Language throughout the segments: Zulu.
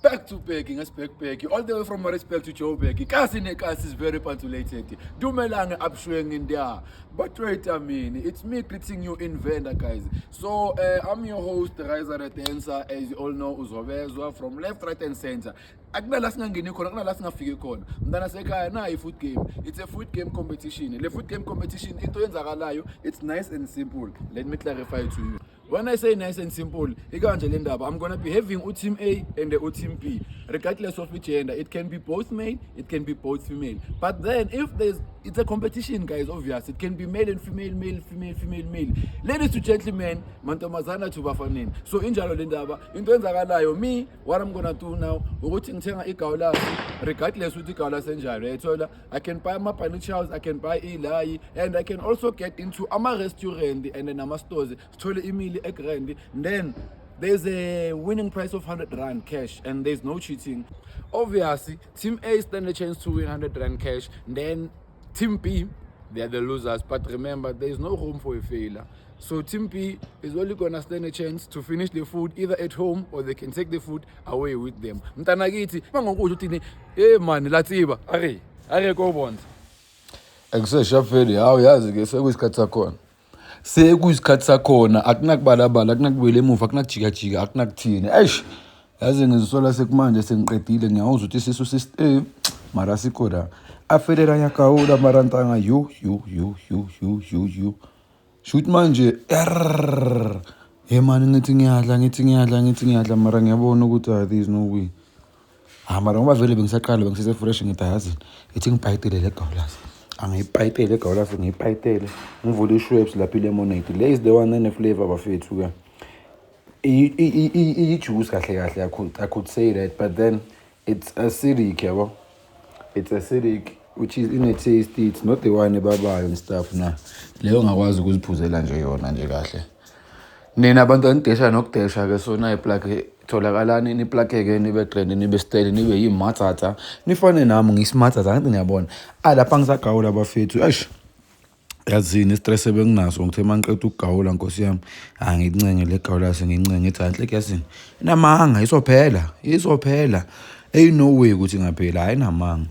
back to Peggy, all the way from respect to Joburg. Kasi is very pantulated. Dumelang upswing in there. But wait a minute, it's me greeting you in Venda, guys. So I'm your host, Riser Dancer, as you all know, Uzovezwa from left, right, and center. Food game. It's a food game competition. The food game competition, it's nice and simple. Let me clarify to you. When I say nice and simple, I'm gonna be having Team A and the Team B, regardless of which gender. It can be both male, it can be both female. But then if it's a competition, guys, obvious. It can be male and female, male, female, female, male. Ladies to gentlemen, mantomazana to bafanin. So injalo lendaba, me, what I'm gonna do now, regardless of the I can buy my panic house, I can buy Eli, and I can also get into a restaurant and then a stores, then there's a winning price of 100 Rand cash and there's no cheating. Obviously, Team A stand a chance to win 100 Rand cash. Then Team B, they're the losers. But remember, there's no room for a failure. So Team B is only gonna stand a chance to finish the food either at home or they can take the food away with them. Mtanagiti, man, latiba, are go bonds. Akuseshafeli hawu yazi ke sekuyisikhathi sakhona. Sekuyisikhathi sakhona akunakubalabala akunakubuyela emuva akunakujika akunakuthini. Eish yazi ngizisola sekumanje sengiqedile ngiyawuza ukuthi isisu mara sikho la. Afelela yakawula marantanga you. Shoot manje hey man ngithi ngiyadla mara ngiyabona ukuthi there is no way. Mara ngoba vele bengisaqala bengisese fresh ngithi yazi ethi ngibhayitele le gawulazi. Angiyipayitele gawulazi ngiyipayitele ngivule ishwebs lapha lemonade. Le is the one ene flavor bafethu ke. Juice kahle I could say that, but then it's acidic yabo. It's acidic, which is in a taste. It's not the one ebabayo and stuff na. Leyo ngakwazi ukuziphuzela nje yona nje kahle. Nina abantu anidesha nokudesha ke so na iplug tholakalani ni plug ke nibe trend nibe style nibe yimathatha nifane nami ngisimathatha kanti ngiyabona lapha ngisagawula bafethu eish yazini stress ebenginaso ngithe mangiqeda ukugawula nkosi yami ngincenge le gawula sengincenge ngithi anhle kuyasini namanga izophela ain't no way ukuthi ngaphela hayi namanga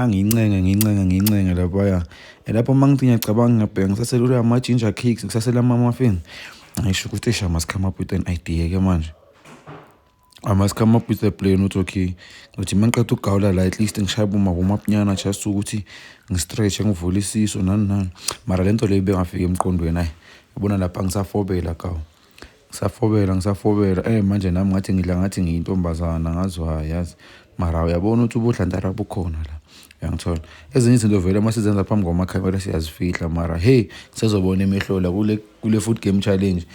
ngincenge lapha lapho mangithi ngiyacabanga ngiyabheka ngisaselula ama ginger cakes ngisasela ama muffin ngisho ukuthi I must come up with an idea ke manje. I must come up with a plan ukuthi okay ukuthi mangiqeda ukugawula la at least ngishaya uma umapnyana just ukuthi ngistretch ngivule isiso nani mara lento le bengafika emqondweni hayi ubona lapha ngisafobela kawo ngisafobela manje nami ngathi ngidla ngathi ngiyintombazana ngazwa yazi mara uyabona ukuthi ubuhlantara bukhona la uyangithola ezinye izinto vele masizenza phambi kwamakhamera siyazifihla mara hey sizobona emehlo la kule food game challenge.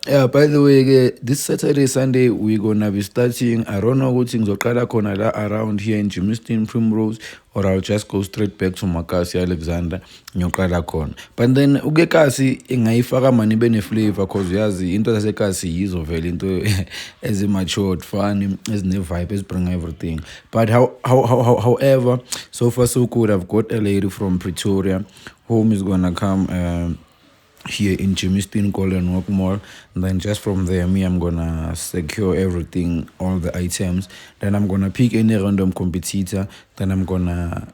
Yeah, by the way, this Saturday, Sunday, we're gonna be starting. I don't know what things are gonna la around here in Germiston, Primrose, or I'll just go straight back to Makasi, Alexander, Nyokala Con. But then, Ugekasi, ingayifaka mani bene flavor, cause yazi, into the Sekasi is of into as a matured, fun, as new vibe, as bring everything. But however, so far so good. I've got a lady from Pretoria, whom is gonna come. Here in Germiston Golden Walk Mall, and then just from there I'm gonna secure everything, all the items, then I'm gonna pick any random competitor, then I'm gonna,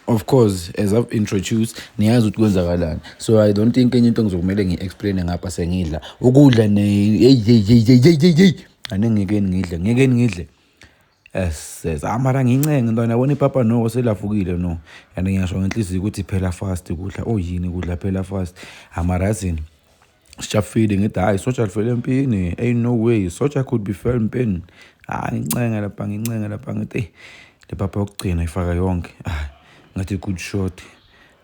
of course, as I've introduced, niyazi ukuthi kwenzakalani. So I don't think anything ngizokumele ngi-explain ngapha sengidla ukudla ngeke ngidle says amara ngincenge ntwana yabona ipapa no selafukile no and ngiyasho ngenhliziyo ukuthi phela fast kudla yini kudla phela fast amarazini stop feeding it hayi socha lifele empini ain't no way socha could be fell empini ngincenge lapha ngithi le papa yokugcina ifaka yonke ngathi good shot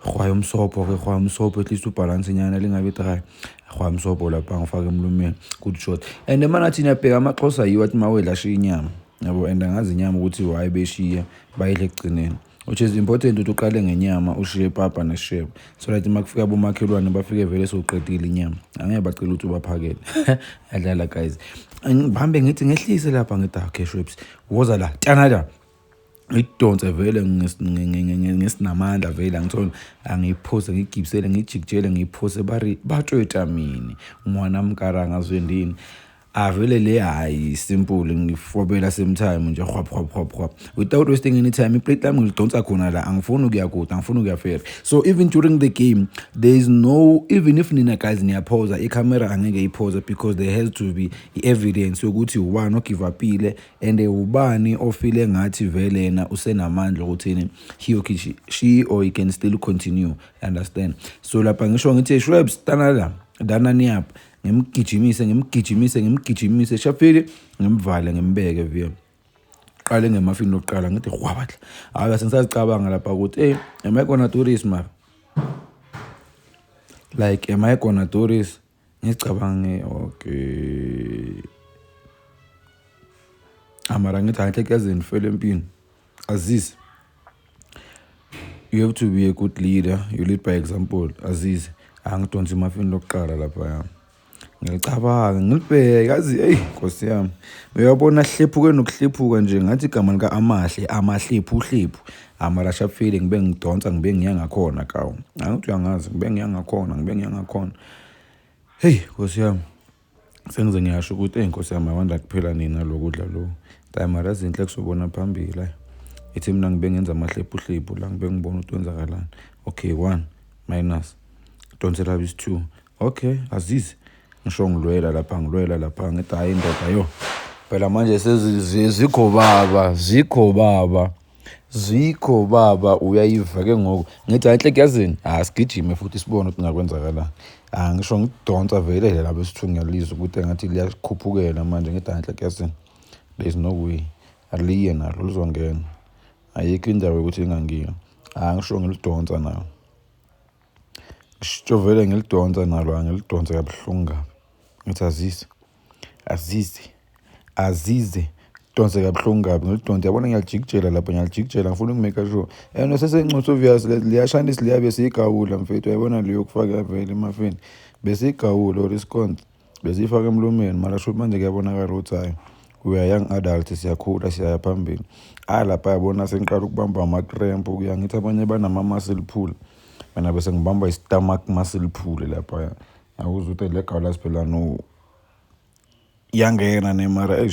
khwaya umsopo at least ubalance nyana lingabe dry khwaya umsopo lapha ngifaka emlumeni good shot and manje niyabheka amaXhosa yiwo athi mawedla shi inyama yabo and angazi inyama ukuthi why beshiya bayidle egcineni, which is important ukuthi uqale ngenyama ushiye papa neshebo so that makufika abomakhelwane bafike vele soqedile inyama angeke bacela ukuthi ubaphakele adlala guys ngihambe ngithi ngehlise lapha ngithi okay shrimps woza la tanada idonse vele ngesinamandla vele ngithola angiphose ngigibisele ngijikjele ngiphose batshweta mina umwana mkaranga zwendini avele le hayi simple ngifobela same time nje hwap without wasting any time iplate lami ngilidonsa khona la angifuni ukuya kude angifuni ukuya fair. So even during the game there is no, even if nina guys niyaphosa icamera angeke iphosa because there has to be evidence yokuthi ubani ogive upile and ubani ofile ngathi vele yena usenamandla ukuthi she or he can still continue, understand. So lapha ngisho ngithi Shrebs tanala dana niyap ngimgijimise shafile ngimvale ngimbeke via qale ngemafini lokuqala ngithi hwabatla hayi sengisacabanga lapha ukuthi am I gonna do this man, like am I gonna do this ngicabange okay amara ngithi hayi kezeni fele empini Aziz, you have to be a good leader, you lead by example. Aziz angidonsa imafini lokuqala lapha ngicabanga ngilibheka yazi Nkosi yami uyabona hlephuke nokuhlephuka nje ngathi igama lika amahlephu amara shafile ngibe ngidonsa ngibe ngiyangakhona kawo angithi uyangazi ngibe ngiyangakhona Nkosi yami sengize ngiyasho ukuthi Nkosi yami awanda kuphela nina lokudla lo mara izinhle kusobona phambili ithi mina ngibe ngenza amahlephu la ngibe ngibona ukuthi wenzakalani. Okay 1 minus donsela bis 2 okay Aziz ngisho ngilwela lapha ngithi hayi indoda yo phela manje sezizikho baba uyayiva ke ngoku ngithi hayi kuyazini sigijime futhi sibone ukuthi ngakwenzakalani ngisho ngidonsa vele lapha esithu ngiyalizwa ukuthi ngathi liyakhuphukela manje ngithi hayi kuyazini there is no way aliye nalo luzongena ayikho indawo ukuthi ingangiyo ngisho ngilidonsa nayo sho vele ngilidonsa nalo ngilidonsa kabuhlungu ngithi Azize donse kabuhlungu kabi ngilidonsa yabona ngiyajikijela lapho ngifuna ukumake sure and sesencuso obvious liyashanisa liyabe sigawula mfethu yabona leyo kufaka vele emafini bese igawula or iscont bese ifaka emlomeni mara sho manje kuyabonakala ukuthi hayi we are young adults siyakhula siyaya phambili lapha yabona sengiqala ukubamba ama-cramp kuya ngithi abanye banama-muscle pull mina bese ngibamba i-stomach muscle pull lapha awuza ukuthi le gawula siphela no yangena nemara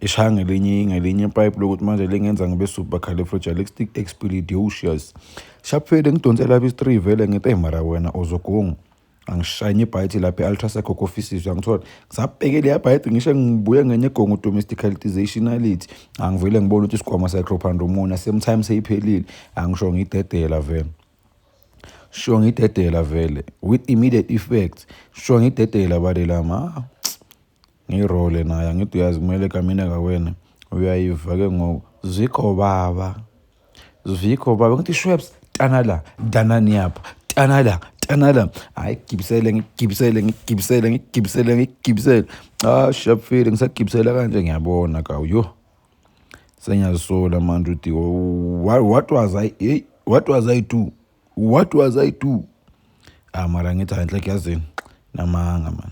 ishange ngelinye ipipe lokuthi manje lengenza ngibe supercalifragilisticexpialidocious shaphele ngidonsela lapha i-3 vele ngithi mara wena ozogunga angishanye ibhayithi lapha e-ultrasound offices ngithola ngisabhekele ibhayithi ngisho ngibuye ngenye egongo domesticalizationality angivele ngibona ukuthi isikhwama cyclopandromona sometimes seyiphelile angisho ngidedela vele with immediate effects ngidedela balelama ngirole naye ngithi uyazi kumele kamina kawena uyayiva ke ngoku zikho baba ngithi Shrebs tanala danani yapha tanala hayi ngigibisele shapfile ngisagibisela kanje ngiyabona kawu yo senyazisola manje uthi what was I do mara ngithi hayi kuyazini namanga man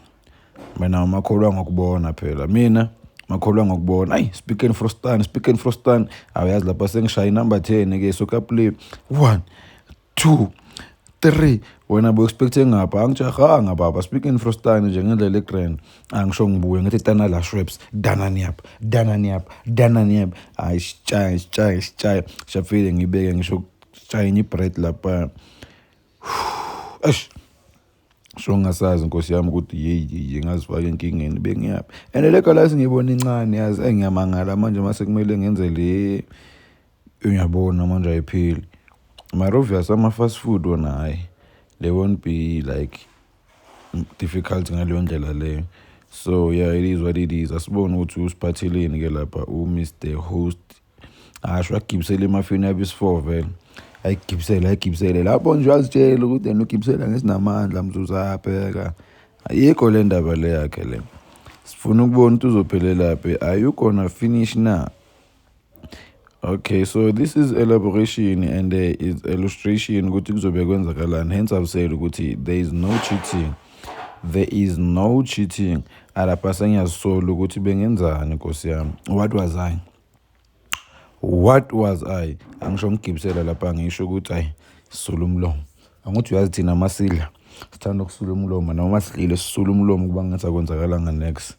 mina makholwa ngokubona phela speaking frostan awuyazi lapha sengishaya number 10 ke so kaplay 1 2 3 wena bo expecting ngapha angijahanga baba speaking frostan nje ngendlela egrand angisho ngibuye ngithi tanala Shrebs danani chaya shafile ngibeke ngisho chaya bread lapha sho ngasazi Nkosi yami ukuthi ngazifaka enkingeni bengiyaphi and leka la singibona incane yazi engiyamangala manje mase kumele ngenze le uyabona manje ayiphili mara obvious ama-fast food wona hayi they won't be like difficult ngaleyo ndlela leyo. So yeah, it is what it is. Asibone ukuthi usiphatheleni ke lapha Mr Host asho agibisele emafini yabisi4 vele ayigibisele lapho nje azitshela ukuthi yena ugibisela ngesinamandla mzuza abheka ayikho le ndaba le yakhe le. Sifuna ukubona ukuthi uzophelela lapha, are you gonna finish now? Okay, so this is elaboration and there is illustration ukuthi kuzobe kwenzakalani. Hence I've said ukuthi there is no cheating. Alapha sengiyazisola ukuthi bengenzani Nkosi yami. What was I? Angisho ngigibisela lapha ngisho ukuthi hayi sisula umlomo. Angithi uyazi thina amasidla sithanda ukusula umlomo noma sidlile sisula umlomo kuba ngathi akwenzakala next.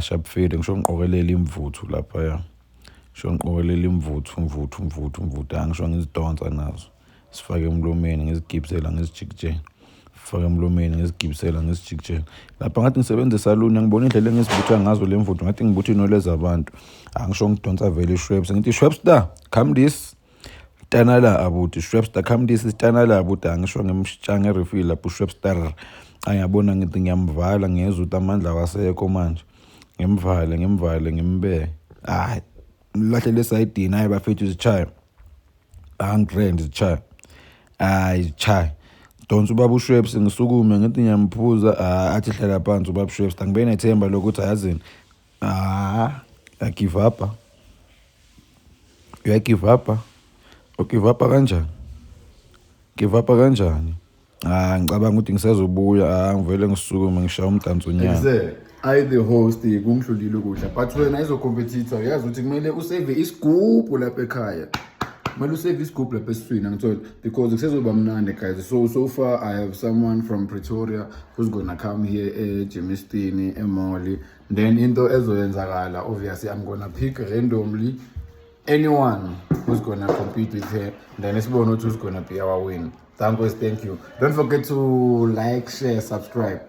Sharp fade ngisho ngiqokelela imvuthu lapha ya. Ngisho ngiqokelela imvuthu angisho ngizidonsa nazo. Sifake emlomeni ngizigibisela ngizijikijela. Faka emlomeni ngizigibisela ngizijikijela. Lapha ngathi ngisebenza esaluni ngibona indlela engisibutha ngazo le mvuthu ngathi ngibutha inole zabantu. Angisho ngidonsa vele iShweps ngithi Shwepster come this. Tana la abuti Shwepster come this tana la abuti angisho ngemshitsha refill lapho Shwepster. Ayabona ngithi ngiyamvala ngiyeza ukuthi amandla wasekho manje. Ngimvale ngimbe. Lahle lesayidini hayi bafethu izichaya. Angigrand izichaya. Izichaya. Donsa ubaba uShweps ngisukume ngithi ngiyamphuza athi hlala phansi ubaba uShweps angibe nethemba lokuthi ayazini I give up. You give up? Give up kanjani? Give up kanjani? Ngicabanga ukuthi ngisazobuya ngivele ngisukume ngishaya umdanso nyana. I the host kungidlulile ukudla but wena izo competitor uyazi ukuthi kumele usave isigubhu lapha ekhaya. Kumele usave isigubhu lapha esifini ngithola because kusezoba mnandi guys. So far I have someone from Pretoria who's gonna come here eGermiston eMolly. Then into ezoyenzakala obviously I'm gonna pick randomly anyone who's gonna compete with her. Then esibone who's gonna be our win. Thank you. Don't forget to like, share, subscribe.